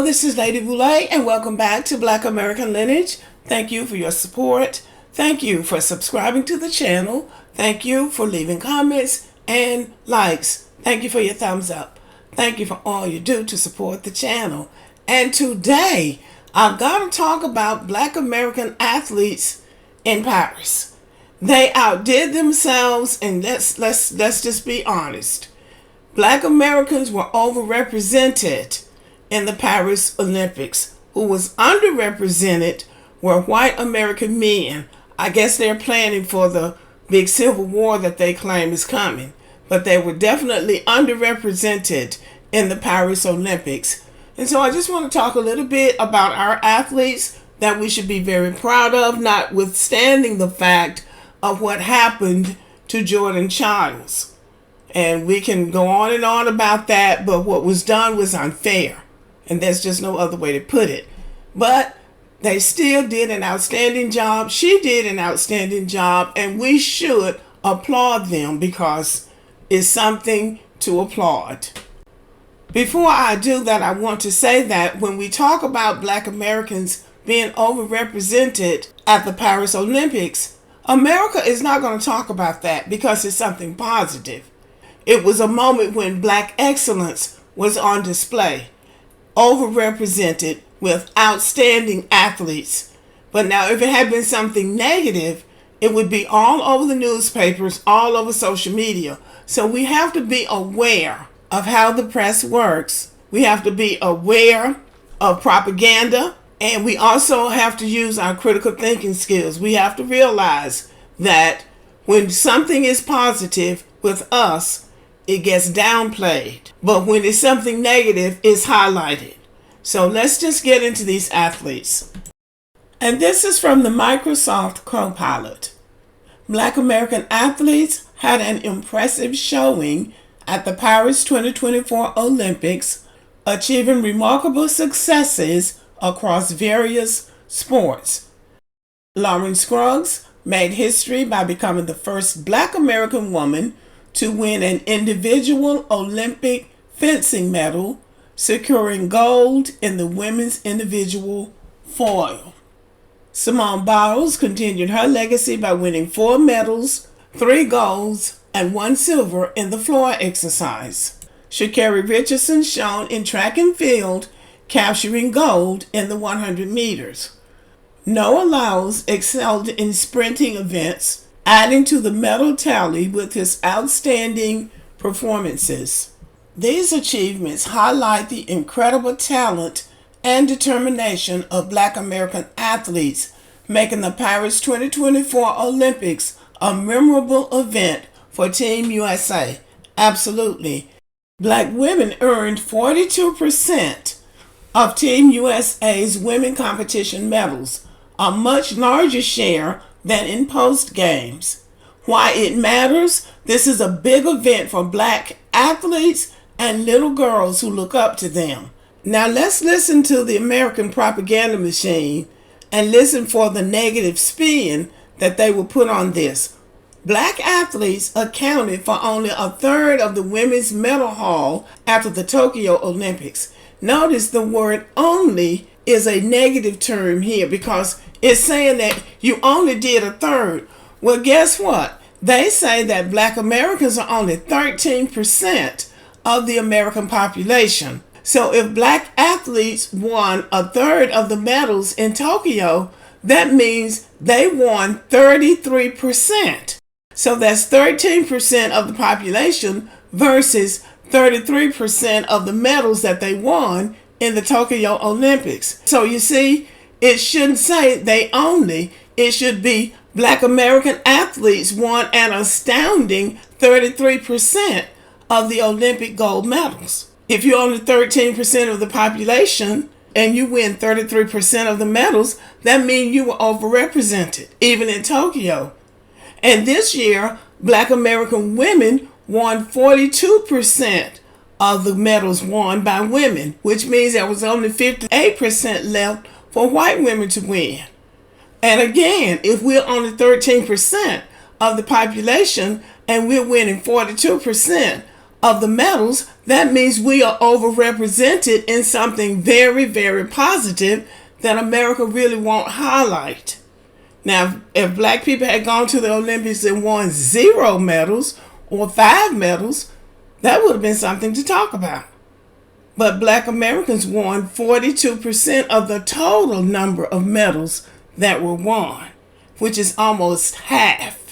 this is Lady Boulay, and welcome back to Black American Lineage. Thank you for your support. Thank you for subscribing to the channel. Thank you for leaving comments and likes. Thank you for your thumbs up. Thank you for all you do to support the channel. And today, I'm going to talk about Black American athletes in Paris. They outdid themselves, and let's just be honest. Black Americans were overrepresented in the Paris Olympics. Who was underrepresented were white American men. I guess they're planning for the big civil war that they claim is coming. But they were definitely underrepresented in the Paris Olympics. And so I just want to talk a little bit about our athletes that we should be very proud of, notwithstanding the fact of what happened to Jordan Chiles. And we can go on and on about that, but what was done was unfair. And there's just no other way to put it. But they still did an outstanding job. She did an outstanding job, and we should applaud them because it's something to applaud. Before I do that, I want to say that when we talk about Black Americans being overrepresented at the Paris Olympics, America is not going to talk about that because it's something positive. It was a moment when Black excellence was on display, overrepresented with outstanding athletes. But now if it had been something negative, it would be all over the newspapers, all over social media. So we have to be aware of how the press works. We have to be aware of propaganda, and we also have to use our critical thinking skills. We have to realize that when something is positive with us, it gets downplayed. But when it's something negative, it's highlighted. So let's just get into these athletes. And this is from the Microsoft Copilot. Black American athletes had an impressive showing at the Paris 2024 Olympics, achieving remarkable successes across various sports. Lauren Scruggs made history by becoming the first Black American woman to win an individual Olympic fencing medal, securing gold in the women's individual foil. Simone Biles continued her legacy by winning 4 medals, 3 golds, and 1 silver in the floor exercise. Sha'Carri Richardson shone in track and field, capturing gold in the 100 meters. Noah Lyles excelled in sprinting events, adding to the medal tally with his outstanding performances. These achievements highlight the incredible talent and determination of Black American athletes, making the Paris 2024 Olympics a memorable event for Team USA. Absolutely. Black women earned 42% of Team USA's women competition medals, a much larger share than in post games. Why it matters? This is a big event for Black athletes and little girls who look up to them. Now let's listen to the American propaganda machine and listen for the negative spin that they will put on this. Black athletes accounted for only a third of the women's medal haul after the Tokyo Olympics. Notice the word only is a negative term here because it's saying that you only did a third. Well, guess what? They say that Black Americans are only 13% of the American population. So if Black athletes won a third of the medals in Tokyo, that means they won 33%. So that's 13% of the population versus 33% of the medals that they won in the Tokyo Olympics. So you see, it shouldn't say they only. It should be Black American athletes won an astounding 33% of the Olympic gold medals. If you're only 13% of the population and you win 33% of the medals, that means you were overrepresented, even in Tokyo. And this year, Black American women won 42% of the medals won by women, which means there was only 58% left for white women to win. And again, if we're only 13% of the population and we're winning 42% of the medals, that means we are overrepresented in something very, very positive that America really won't highlight. Now, if black people had gone to the Olympics and won 0 medals or 5 medals, that would have been something to talk about. But black Americans won 42% of the total number of medals that were won, which is almost half.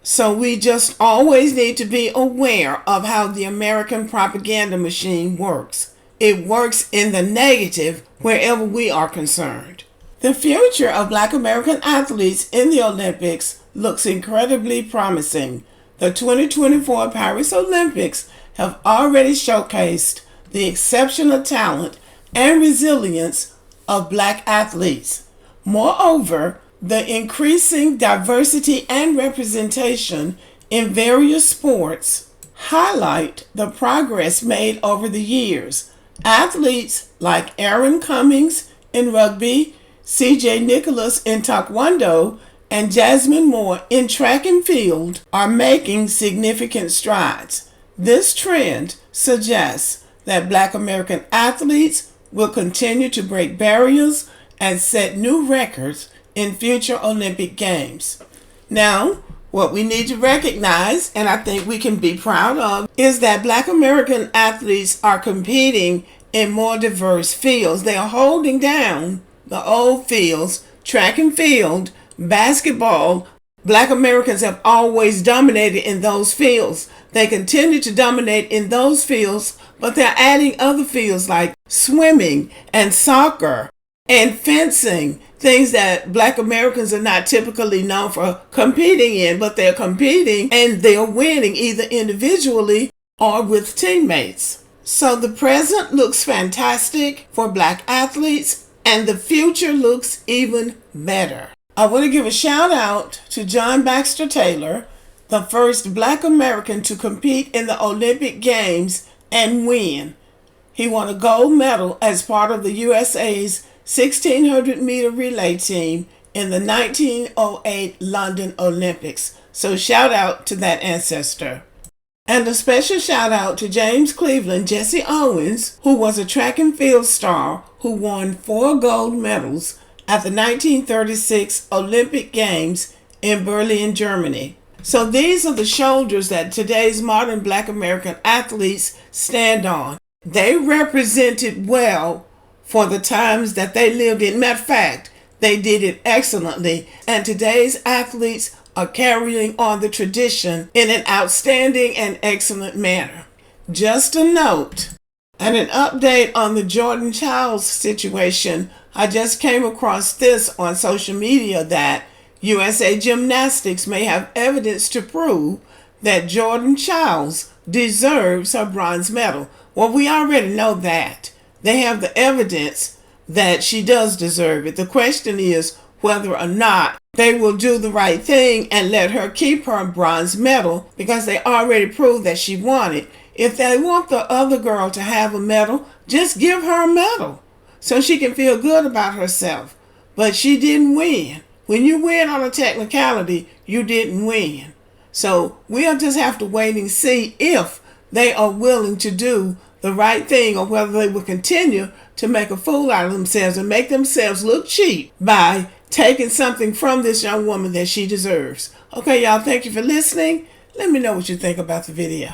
So we just always need to be aware of how the American propaganda machine works. It works in the negative wherever we are concerned. The future of black American athletes in the Olympics looks incredibly promising. The 2024 Paris Olympics have already showcased the exceptional talent and resilience of black athletes. Moreover, the increasing diversity and representation in various sports highlight the progress made over the years. Athletes like Aaron Cummings in rugby, CJ Nicholas in taekwondo, and Jasmine Moore in track and field are making significant strides. This trend suggests that black American athletes will continue to break barriers and set new records in future Olympic Games. Now, what we need to recognize, and I think we can be proud of, is that black American athletes are competing in more diverse fields. They are holding down the old fields, track and field, basketball. Black Americans have always dominated in those fields. They continue to dominate in those fields, but they're adding other fields like swimming and soccer and fencing, things that black Americans are not typically known for competing in, but they're competing and they're winning either individually or with teammates. So the present looks fantastic for black athletes and the future looks even better. I want to give a shout out to John Baxter Taylor, the first black American to compete in the Olympic Games and win. He won a gold medal as part of the USA's 1600 meter relay team in the 1908 London Olympics. So shout out to that ancestor. And a special shout out to James Cleveland Jesse Owens, who was a track and field star who won 4 gold medals at the 1936 Olympic Games in Berlin, Germany. So these are the shoulders that today's modern black American athletes stand on. They represented well for the times that they lived in. Matter of fact, they did it excellently. And today's athletes are carrying on the tradition in an outstanding and excellent manner. Just a note and an update on the Jordan Chiles situation. I just came across this on social media that USA Gymnastics may have evidence to prove that Jordan Chiles deserves her bronze medal. Well, we already know that. They have the evidence that she does deserve it. The question is whether or not they will do the right thing and let her keep her bronze medal because they already proved that she won it. If they want the other girl to have a medal, just give her a medal so she can feel good about herself. But she didn't win. When you win on a technicality, you didn't win. So we'll just have to wait and see if they are willing to do the right thing or whether they will continue to make a fool out of themselves and make themselves look cheap by taking something from this young woman that she deserves. Okay, y'all, thank you for listening. Let me know what you think about the video.